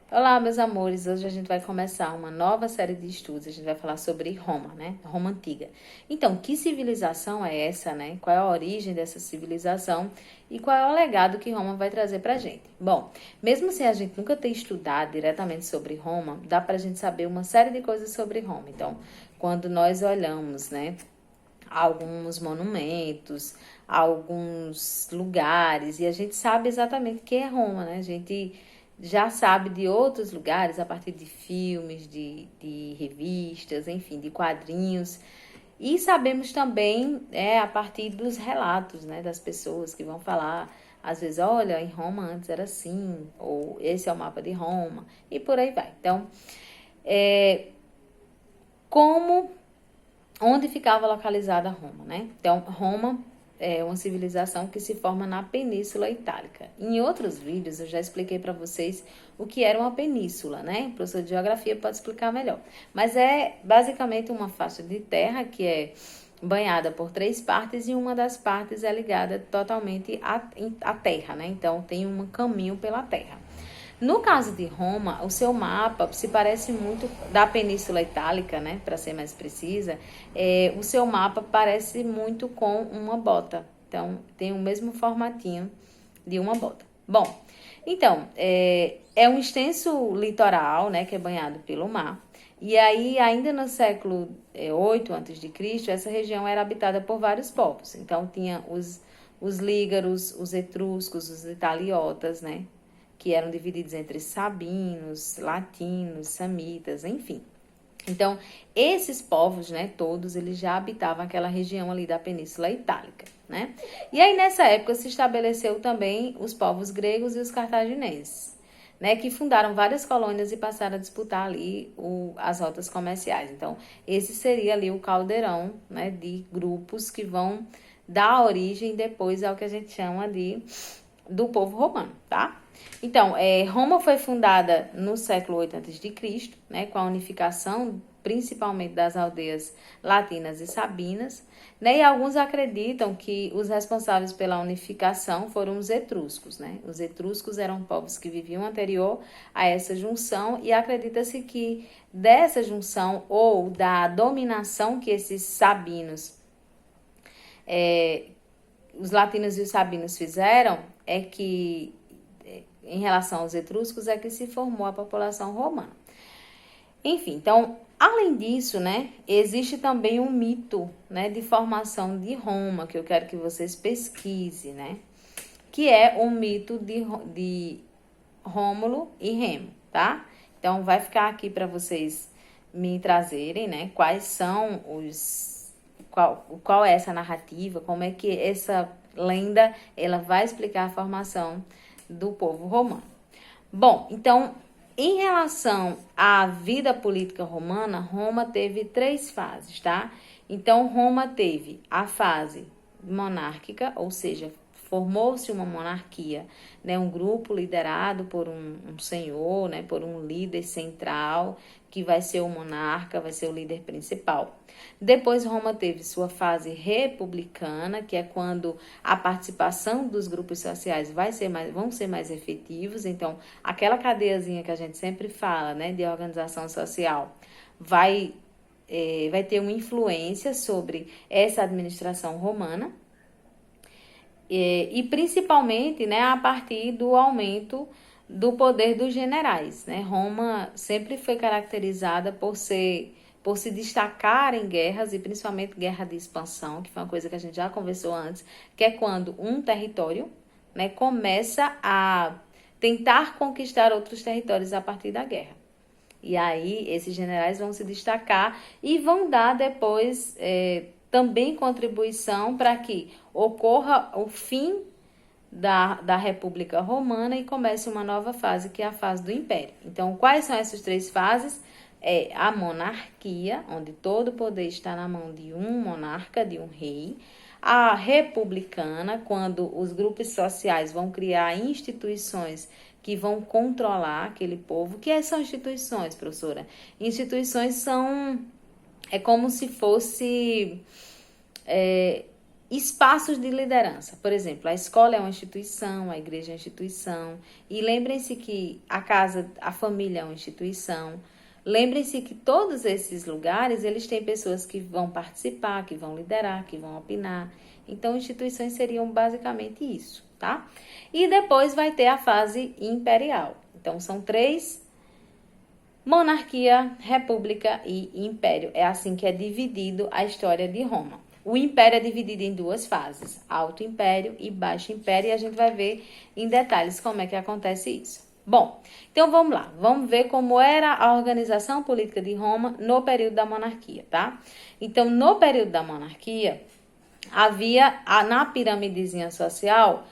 Olá, meus amores. Hoje a gente vai começar uma nova série de estudos. A gente vai falar sobre Roma, né? Roma Antiga. Então, que civilização é essa, né? Qual é a origem dessa civilização e qual é o legado que Roma vai trazer pra gente? Bom, mesmo sem a gente nunca ter estudado diretamente sobre Roma, dá pra gente saber uma série de coisas sobre Roma. Então, quando nós olhamos, né, alguns monumentos, alguns lugares, e a gente sabe exatamente o que é Roma, né? A gente já sabe de outros lugares a partir de filmes, de revistas, enfim, de quadrinhos. E sabemos também a partir dos relatos, né, das pessoas que vão falar, às vezes, olha, em Roma antes era assim, ou esse é o mapa de Roma, e por aí vai. Então, como onde ficava localizada Roma, né? Então, Roma é uma civilização que se forma na Península Itálica. Em outros vídeos eu já expliquei para vocês o que era uma península, né? O professor de geografia pode explicar melhor. Mas é basicamente uma faixa de terra que é banhada por três partes e uma das partes é ligada totalmente à terra, né? Então tem um caminho pela terra. No caso de Roma, o seu mapa se parece muito da Península Itálica, né? Para ser mais precisa, o seu mapa parece muito com uma bota. Então, tem o mesmo formatinho de uma bota. Bom, então, é um extenso litoral, né? Que é banhado pelo mar. E aí, ainda no século 8 a.C., essa região era habitada por vários povos. Então, tinha os lígaros, os etruscos, os italiotas, né? Que eram divididos entre sabinos, latinos, samitas, enfim. Então, esses povos, né, todos, eles já habitavam aquela região ali da Península Itálica, né? E aí, nessa época, se estabeleceu também os povos gregos e os cartagineses, né, que fundaram várias colônias e passaram a disputar ali as rotas comerciais. Então, esse seria ali o caldeirão, né, de grupos que vão dar origem depois ao que a gente chama do povo romano, tá? Então, Roma foi fundada no século 8 a.C., né, com a unificação principalmente das aldeias latinas e sabinas, né, e alguns acreditam que os responsáveis pela unificação foram os etruscos, né? Os etruscos eram povos que viviam anterior a essa junção e acredita-se que dessa junção ou da dominação que esses sabinos, os latinos e os sabinos fizeram, é que em relação aos etruscos, é que se formou a população romana. Enfim, então, além disso, né, existe também um mito, né, de formação de Roma, que eu quero que vocês pesquisem, né, que é o mito de Rômulo e Remo, tá? Então, vai ficar aqui para vocês me trazerem, né, quais são qual é essa narrativa, como é que essa lenda, ela vai explicar a formação do povo romano. Bom, então, em relação à vida política romana, Roma teve 3 fases, tá? Então, Roma teve a fase monárquica, ou seja, formou-se uma monarquia, né? Um grupo liderado por um senhor, né? Por um líder central, que vai ser o monarca, vai ser o líder principal. Depois, Roma teve sua fase republicana, que é quando a participação dos grupos sociais vão ser mais efetivos. Então, aquela cadeiazinha que a gente sempre fala, né, de organização social, vai ter uma influência sobre essa administração romana. E principalmente, né, a partir do aumento do poder dos generais, né? Roma sempre foi caracterizada por se destacar em guerras, e principalmente guerra de expansão, que foi uma coisa que a gente já conversou antes, que é quando um território, né, começa a tentar conquistar outros territórios a partir da guerra. E aí esses generais vão se destacar e vão dar depois também contribuição para que ocorra o fim da República Romana e comece uma nova fase, que é a fase do Império. Então, quais são essas 3 fases? É a monarquia, onde todo o poder está na mão de um monarca, de um rei. A republicana, quando os grupos sociais vão criar instituições que vão controlar aquele povo. O que são instituições, professora? Instituições são... É como se fosse espaços de liderança. Por exemplo, a escola é uma instituição, a igreja é uma instituição. E lembrem-se que a casa, a família é uma instituição. Lembrem-se que todos esses lugares, eles têm pessoas que vão participar, que vão liderar, que vão opinar. Então, instituições seriam basicamente isso, tá? E depois vai ter a fase imperial. Então, são 3: monarquia, república e império. É assim que é dividido a história de Roma. O império é dividido em 2 fases, Alto Império e Baixo Império, e a gente vai ver em detalhes como é que acontece isso. Bom, então vamos lá, vamos ver como era a organização política de Roma no período da monarquia, tá? Então, no período da monarquia, havia na piramidezinha social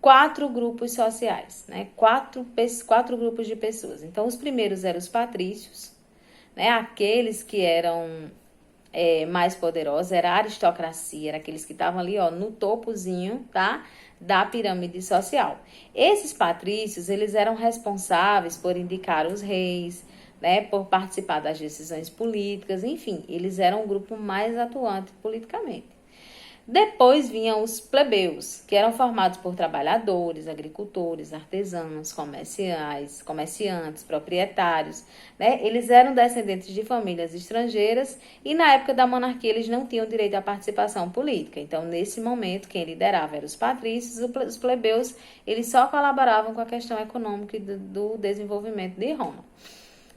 4 grupos sociais, né? Quatro grupos de pessoas. Então, os primeiros eram os patrícios, né? Aqueles que eram mais poderosos, era a aristocracia, era aqueles que estavam ali, ó, no topozinho, tá? Da pirâmide social. Esses patrícios, eles eram responsáveis por indicar os reis, né? Por participar das decisões políticas, enfim, eles eram o grupo mais atuante politicamente. Depois vinham os plebeus, que eram formados por trabalhadores, agricultores, artesãos, comerciantes, proprietários, né? Eles eram descendentes de famílias estrangeiras e na época da monarquia eles não tinham direito à participação política. Então, nesse momento, quem liderava eram os patrícios, os plebeus, eles só colaboravam com a questão econômica e do desenvolvimento de Roma.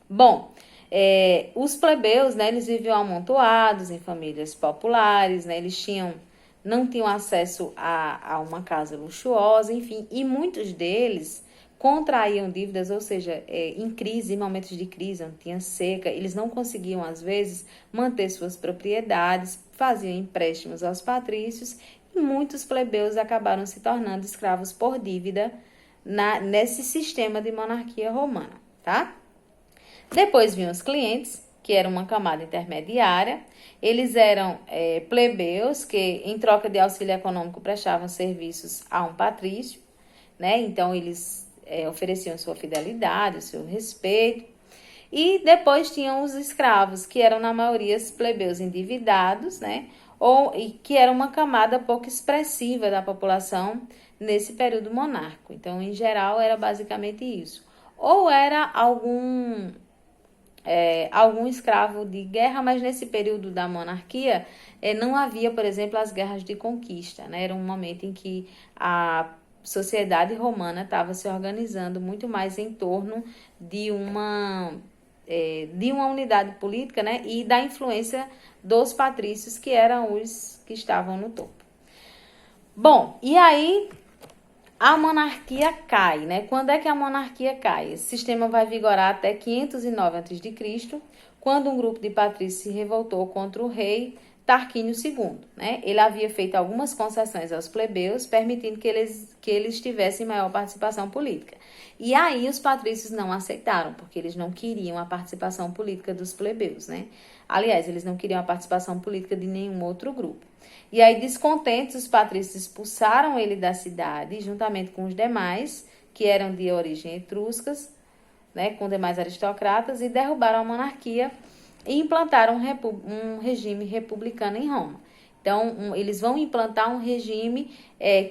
Bom, os plebeus, né, eles viviam amontoados em famílias populares, né? Eles não tinham acesso a uma casa luxuosa, enfim, e muitos deles contraíam dívidas, ou seja, em crise, em momentos de crise, onde tinha seca, eles não conseguiam, às vezes, manter suas propriedades, faziam empréstimos aos patrícios, e muitos plebeus acabaram se tornando escravos por dívida nesse sistema de monarquia romana, tá? Depois vinham os clientes, que era uma camada intermediária. Eles eram plebeus, que em troca de auxílio econômico prestavam serviços a um patrício, né? Então, eles ofereciam sua fidelidade, o seu respeito. E depois tinham os escravos, que eram, na maioria, plebeus endividados, né? E que era uma camada pouco expressiva da população nesse período monárquico. Então, em geral, era basicamente isso. Ou era algum escravo de guerra, mas nesse período da monarquia não havia, por exemplo, as guerras de conquista, né? Era um momento em que a sociedade romana estava se organizando muito mais em torno de uma unidade política, né? E da influência dos patrícios, que eram os que estavam no topo. Bom, e aí a monarquia cai, né? Quando é que a monarquia cai? Esse sistema vai vigorar até 509 a.C., quando um grupo de patrícios se revoltou contra o rei Tarquínio II, né? Ele havia feito algumas concessões aos plebeus, permitindo que eles tivessem maior participação política. E aí os patrícios não aceitaram, porque eles não queriam a participação política dos plebeus, né? Aliás, eles não queriam a participação política de nenhum outro grupo. E aí, descontentes, os patrícios expulsaram ele da cidade, juntamente com os demais, que eram de origem etruscas, né, com demais aristocratas, e derrubaram a monarquia e implantaram um regime republicano em Roma. Então, eles vão implantar um regime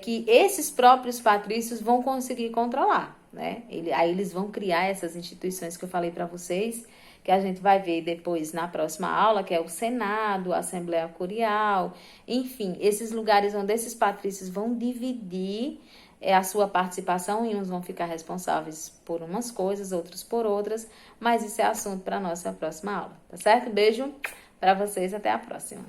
que esses próprios patrícios vão conseguir controlar, né? Aí eles vão criar essas instituições que eu falei para vocês, que a gente vai ver depois na próxima aula, que é o Senado, a Assembleia Curial, enfim, esses lugares onde esses patrícios vão dividir a sua participação, e uns vão ficar responsáveis por umas coisas, outros por outras, mas isso é assunto para a nossa próxima aula, tá certo? Beijo para vocês, até a próxima.